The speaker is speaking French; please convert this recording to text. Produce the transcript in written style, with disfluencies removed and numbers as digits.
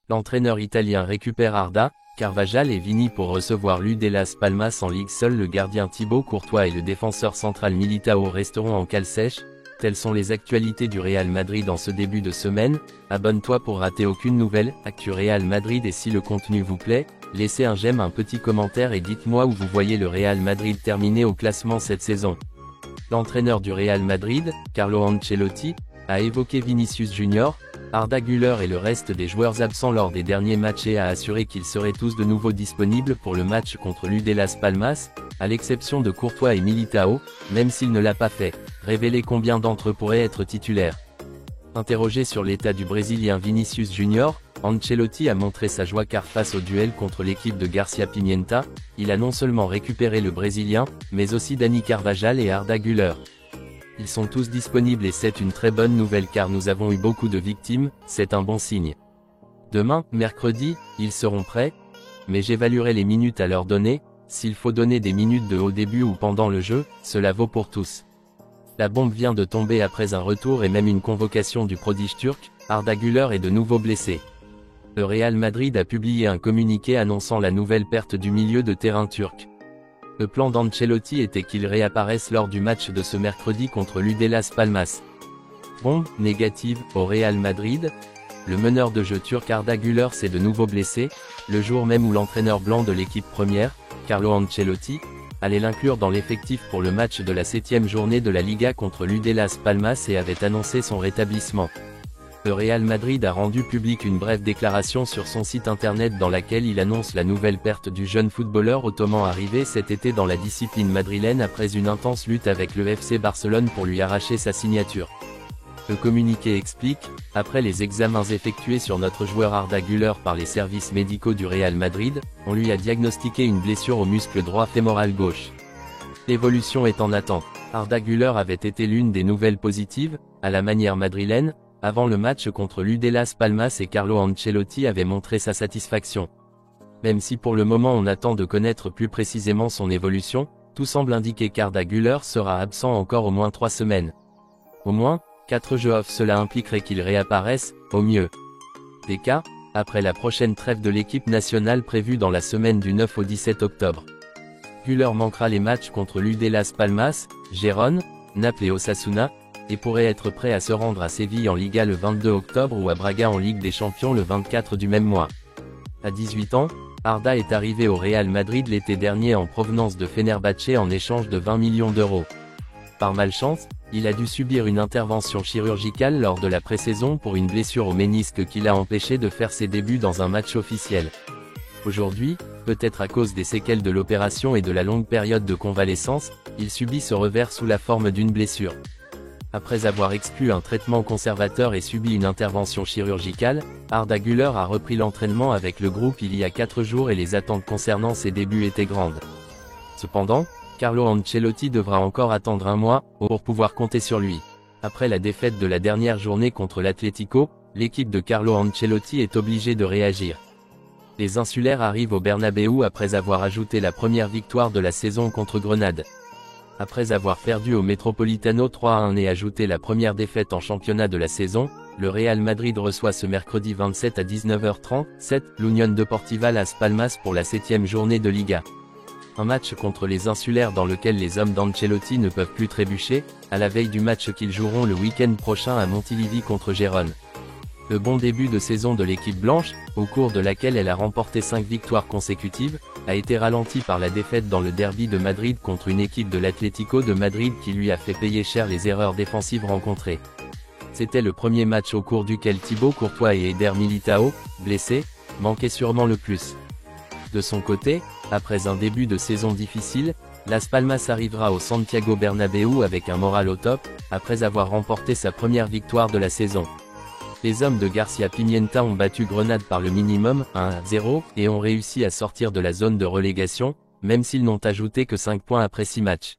L'entraîneur italien récupère Arda, Carvajal et Vini pour recevoir l'UD Las Palmas en Ligue. Seul le gardien Thibaut Courtois et le défenseur central Militao resteront en cale sèche. Telles sont les actualités du Real Madrid en ce début de semaine. Abonne-toi pour rater aucune nouvelle actu Real Madrid, et si le contenu vous plaît, laissez un j'aime, un petit commentaire et dites-moi où vous voyez le Real Madrid terminer au classement cette saison. L'entraîneur du Real Madrid, Carlo Ancelotti, a évoqué Vinicius Junior, Arda Güler et le reste des joueurs absents lors des derniers matchs et a assuré qu'ils seraient tous de nouveau disponibles pour le match contre l'UD Las Palmas, à l'exception de Courtois et Militao, même s'il ne l'a pas fait. Révéler combien d'entre eux pourraient être titulaires. Interrogé sur l'état du Brésilien Vinicius Junior, Ancelotti a montré sa joie car face au duel contre l'équipe de Garcia Pimienta, il a non seulement récupéré le Brésilien, mais aussi Dani Carvajal et Arda Güler. Ils sont tous disponibles et c'est une très bonne nouvelle car nous avons eu beaucoup de victimes, c'est un bon signe. Demain, mercredi, ils seront prêts, mais j'évaluerai les minutes à leur donner. S'il faut donner des minutes de au début ou pendant le jeu, cela vaut pour tous. La bombe vient de tomber après un retour et même une convocation du prodige turc. Arda Güler est de nouveau blessé. Le Real Madrid a publié un communiqué annonçant la nouvelle perte du milieu de terrain turc. Le plan d'Ancelotti était qu'il réapparaisse lors du match de ce mercredi contre l'UD Las Palmas. Bombe négative au Real Madrid. Le meneur de jeu turc Arda Güler s'est de nouveau blessé, le jour même où l'entraîneur blanc de l'équipe première, Carlo Ancelotti, allait l'inclure dans l'effectif pour le match de la 7e journée de la Liga contre l'UD Las Palmas et avait annoncé son rétablissement. Le Real Madrid a rendu public une brève déclaration sur son site internet dans laquelle il annonce la nouvelle perte du jeune footballeur ottoman arrivé cet été dans la discipline madrilène après une intense lutte avec le FC Barcelone pour lui arracher sa signature. Le communiqué explique, après les examens effectués sur notre joueur Arda Güler par les services médicaux du Real Madrid, on lui a diagnostiqué une blessure au muscle droit fémoral gauche. L'évolution est en attente. Arda Güler avait été l'une des nouvelles positives, à la manière madrilène, avant le match contre l'UD Las Palmas et Carlo Ancelotti avait montré sa satisfaction. Même si pour le moment on attend de connaître plus précisément son évolution, tout semble indiquer qu'Arda Güler sera absent encore au moins 3 semaines. Au moins 4 jeux off, cela impliquerait qu'il réapparaisse, au mieux. Des cas, après la prochaine trêve de l'équipe nationale prévue dans la semaine du 9 au 17 octobre. Güler manquera les matchs contre l'UD Las Palmas, Gérone, Naples et Osasuna, et pourrait être prêt à se rendre à Séville en Liga le 22 octobre ou à Braga en Ligue des Champions le 24 du même mois. À 18 ans, Arda est arrivé au Real Madrid l'été dernier en provenance de Fenerbahçe en échange de 20 millions d'euros. Par malchance, il a dû subir une intervention chirurgicale lors de la pré-saison pour une blessure au ménisque qui l'a empêché de faire ses débuts dans un match officiel. Aujourd'hui, peut-être à cause des séquelles de l'opération et de la longue période de convalescence, il subit ce revers sous la forme d'une blessure. Après avoir exclu un traitement conservateur et subi une intervention chirurgicale, Arda Güler a repris l'entraînement avec le groupe il y a 4 jours et les attentes concernant ses débuts étaient grandes. Cependant, Carlo Ancelotti devra encore attendre un mois pour pouvoir compter sur lui. Après la défaite de la dernière journée contre l'Atlético, l'équipe de Carlo Ancelotti est obligée de réagir. Les insulaires arrivent au Bernabéu après avoir ajouté la première victoire de la saison contre Grenade. Après avoir perdu au Metropolitano 3-1 et ajouté la première défaite en championnat de la saison, le Real Madrid reçoit ce mercredi 27 à 19h30 l'Unión Deportiva Las Palmas pour la 7e journée de Liga. Un match contre les insulaires dans lequel les hommes d'Ancelotti ne peuvent plus trébucher, à la veille du match qu'ils joueront le week-end prochain à Montilivi contre Gérone. Le bon début de saison de l'équipe blanche, au cours de laquelle elle a remporté 5 victoires consécutives, a été ralenti par la défaite dans le derby de Madrid contre une équipe de l'Atlético de Madrid qui lui a fait payer cher les erreurs défensives rencontrées. C'était le premier match au cours duquel Thibaut Courtois et Eder Militao, blessés, manquaient sûrement le plus. De son côté, après un début de saison difficile, Las Palmas arrivera au Santiago Bernabéu avec un moral au top, après avoir remporté sa première victoire de la saison. Les hommes de Garcia Pimienta ont battu Grenade par le minimum, 1-0, et ont réussi à sortir de la zone de relégation, même s'ils n'ont ajouté que 5 points après 6 matchs.